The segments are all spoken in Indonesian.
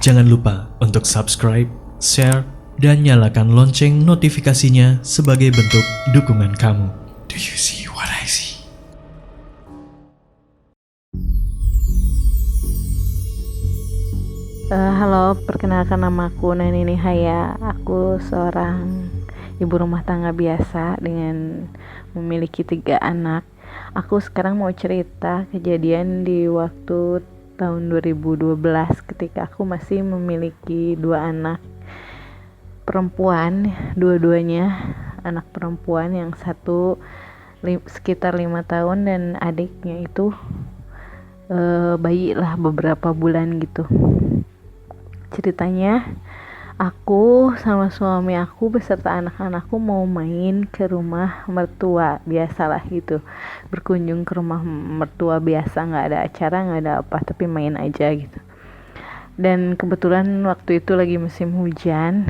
Jangan lupa untuk subscribe, share, dan nyalakan lonceng notifikasinya sebagai bentuk dukungan kamu. Do you see what I see? Halo, perkenalkan namaku Nani Nihaya. Aku seorang ibu rumah tangga biasa dengan memiliki 3 anak. Aku sekarang mau cerita kejadian di waktu tahun 2012 ketika aku masih memiliki 2 anak perempuan, dua-duanya anak perempuan, yang satu sekitar 5 tahun dan adiknya itu bayi lah beberapa bulan gitu. Ceritanya, aku sama suami aku beserta anak-anakku mau main ke rumah mertua, biasalah gitu, berkunjung ke rumah mertua biasa, nggak ada acara, nggak ada apa, tapi main aja gitu. Dan kebetulan waktu itu lagi musim hujan,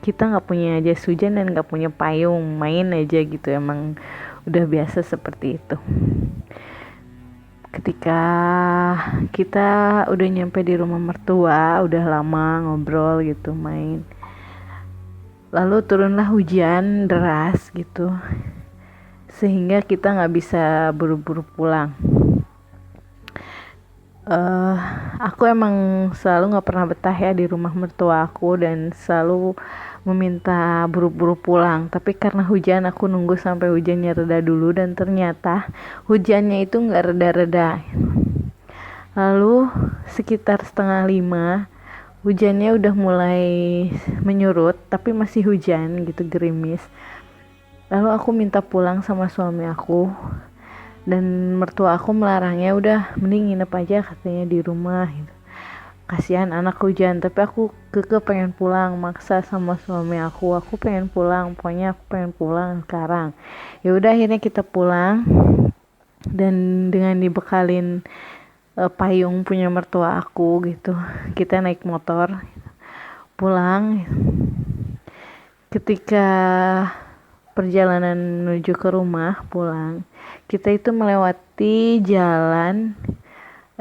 kita nggak punya jas hujan dan nggak punya payung, main aja gitu, emang udah biasa seperti itu. Ketika kita udah nyampe di rumah mertua, udah lama ngobrol gitu, main, lalu turunlah hujan deras gitu, sehingga kita nggak bisa buru-buru pulang. Aku emang selalu nggak pernah betah ya di rumah mertua aku dan selalu meminta buru-buru pulang, tapi karena hujan aku nunggu sampai hujannya reda dulu, dan ternyata hujannya itu nggak reda-reda. Lalu sekitar 4:30 hujannya udah mulai menyurut, tapi masih hujan gitu, gerimis. Lalu aku minta pulang sama suami aku, dan mertua aku melarangnya, udah mending nginep aja katanya di rumah gitu. Kasihan anak hujan, tapi aku pengen pulang, maksa sama suami aku pengen pulang, pokoknya aku pengen pulang sekarang. Ya udah, akhirnya kita pulang, dan dengan dibekalin payung punya mertua aku gitu, kita naik motor pulang. Ketika perjalanan menuju ke rumah pulang, kita itu melewati jalan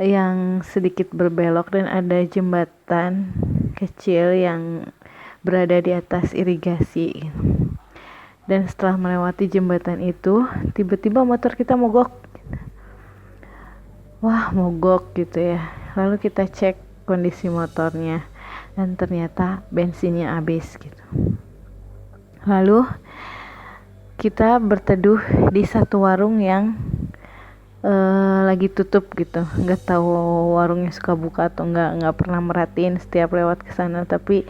yang sedikit berbelok dan ada jembatan kecil yang berada di atas irigasi. Dan setelah melewati jembatan itu, tiba-tiba motor kita mogok. Wah, mogok gitu ya. Lalu kita cek kondisi motornya, dan ternyata bensinnya habis gitu. Lalu kita berteduh di satu warung yang lagi tutup gitu, nggak tahu warungnya suka buka atau nggak pernah merhatiin setiap lewat ke sana, tapi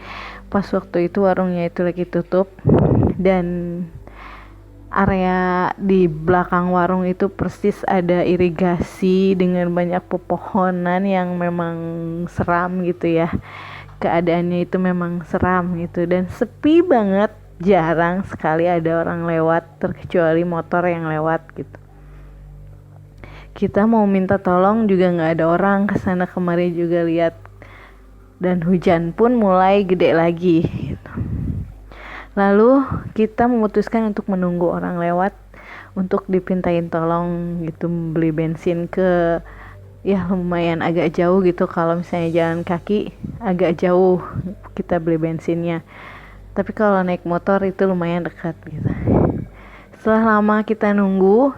pas waktu itu warungnya itu lagi tutup, dan area di belakang warung itu persis ada irigasi dengan banyak pepohonan yang memang seram gitu ya. Keadaannya itu memang seram gitu, dan sepi banget, jarang sekali ada orang lewat terkecuali motor yang lewat gitu. Kita mau minta tolong juga nggak ada orang, kesana kemari juga lihat, dan hujan pun mulai gede lagi gitu. Lalu kita memutuskan untuk menunggu orang lewat untuk dipintain tolong gitu, beli bensin ke, ya lumayan agak jauh gitu, kalau misalnya jalan kaki agak jauh kita beli bensinnya, tapi kalau naik motor itu lumayan dekat gitu. Setelah lama kita nunggu,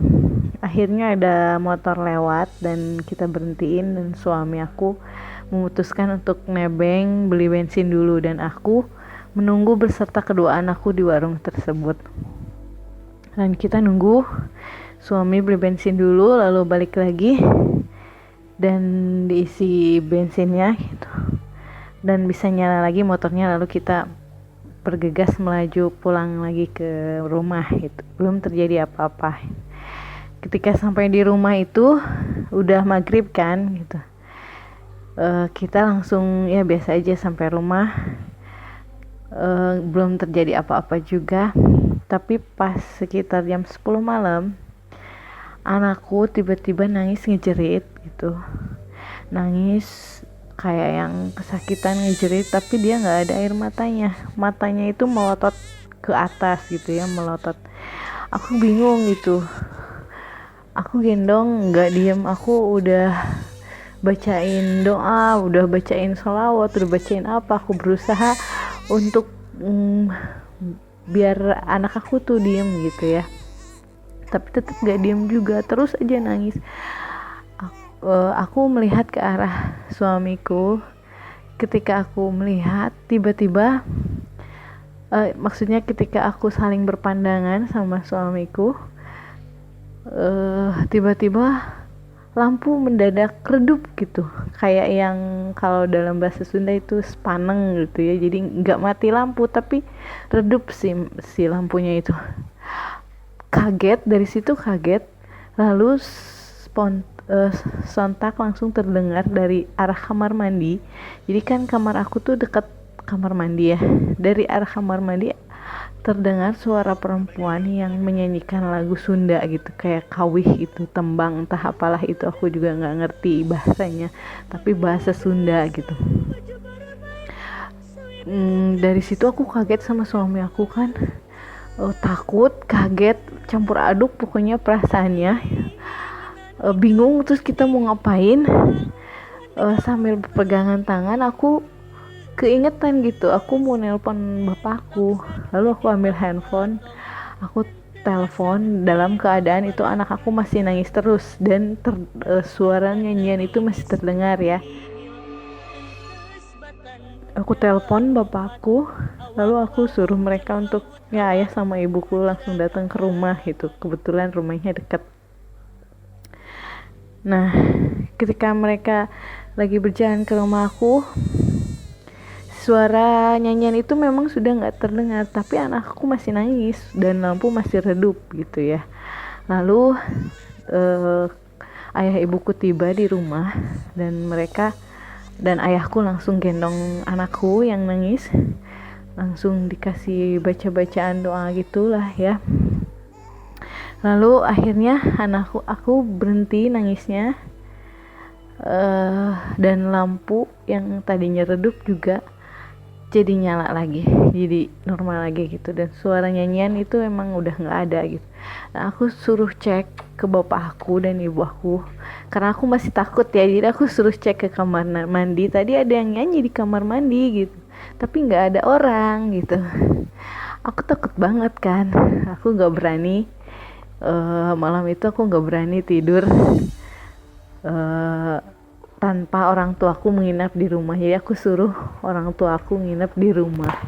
akhirnya ada motor lewat dan kita berhentiin, dan suami aku memutuskan untuk nebeng beli bensin dulu, dan aku menunggu beserta kedua anakku di warung tersebut. Dan kita nunggu suami beli bensin dulu, lalu balik lagi dan diisi bensinnya gitu, dan bisa nyala lagi motornya, lalu kita bergegas melaju pulang lagi ke rumah gitu. Belum terjadi apa-apa. Ketika sampai di rumah itu udah maghrib kan gitu, kita langsung ya biasa aja sampai rumah, belum terjadi apa-apa juga. Tapi pas sekitar jam 10 malam, anakku tiba-tiba nangis ngejerit gitu, nangis kayak yang kesakitan, ngejerit, tapi dia nggak ada air matanya itu melotot ke atas gitu ya, melotot. Aku bingung gitu, aku gendong nggak diem, aku udah bacain doa, udah bacain sholawat, udah bacain apa, aku berusaha untuk biar anak aku tuh diem gitu ya, tapi tetap gak diem juga, terus aja nangis. Aku melihat ke arah suamiku. Ketika aku melihat, tiba-tiba maksudnya ketika aku saling berpandangan sama suamiku, tiba-tiba lampu mendadak redup gitu, kayak yang kalau dalam bahasa Sunda itu spaneng gitu ya. Jadi nggak mati lampu tapi redup si lampunya itu. Kaget, dari situ kaget, lalu sontak langsung terdengar dari arah kamar mandi. Jadi kan kamar aku tuh deket kamar mandi ya. Dari arah kamar mandi terdengar suara perempuan yang menyanyikan lagu Sunda gitu, kayak kawih itu, tembang entah apalah itu, aku juga nggak ngerti bahasanya, tapi bahasa Sunda gitu. Dari situ aku kaget sama suami aku kan, takut, kaget, campur aduk pokoknya perasaannya, bingung, terus kita mau ngapain. Sambil berpegangan tangan aku keingetan gitu, aku mau nelpon bapakku. Lalu aku ambil handphone, aku telepon dalam keadaan itu anak aku masih nangis terus dan suara nyanyian itu masih terdengar ya. Aku telepon bapakku, lalu aku suruh mereka untuk ayah sama ibuku langsung datang ke rumah gitu, kebetulan rumahnya dekat. Nah, ketika mereka lagi berjalan ke rumah aku, suara nyanyian itu memang sudah gak terdengar, tapi anakku masih nangis dan lampu masih redup gitu ya. Lalu ayah ibuku tiba di rumah dan ayahku langsung gendong anakku yang nangis, langsung dikasih baca-bacaan doa gitulah ya. Lalu akhirnya aku berhenti nangisnya, dan lampu yang tadinya redup juga jadi nyala lagi, jadi normal lagi gitu, dan suara nyanyian itu emang udah nggak ada gitu. Nah, aku suruh cek ke bapak aku dan ibu aku karena aku masih takut ya, jadi aku suruh cek ke kamar mandi, tadi ada yang nyanyi di kamar mandi gitu, tapi nggak ada orang gitu. Aku takut banget kan, aku nggak berani, malam itu aku nggak berani tidur tanpa orang tuaku menginap di rumah. Jadi aku suruh orang tuaku nginap di rumah.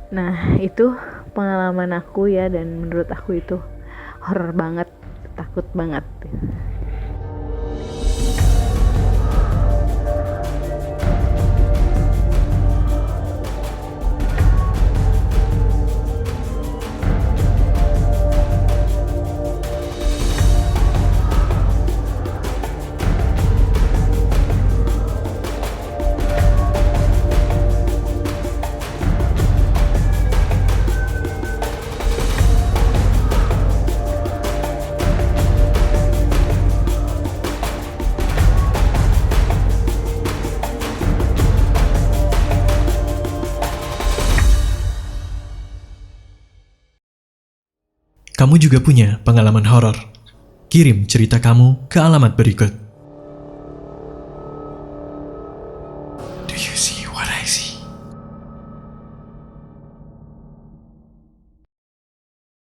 Nah, itu pengalaman aku ya, dan menurut aku itu horor banget, takut banget. Kamu juga punya pengalaman horor? Kirim cerita kamu ke alamat berikut.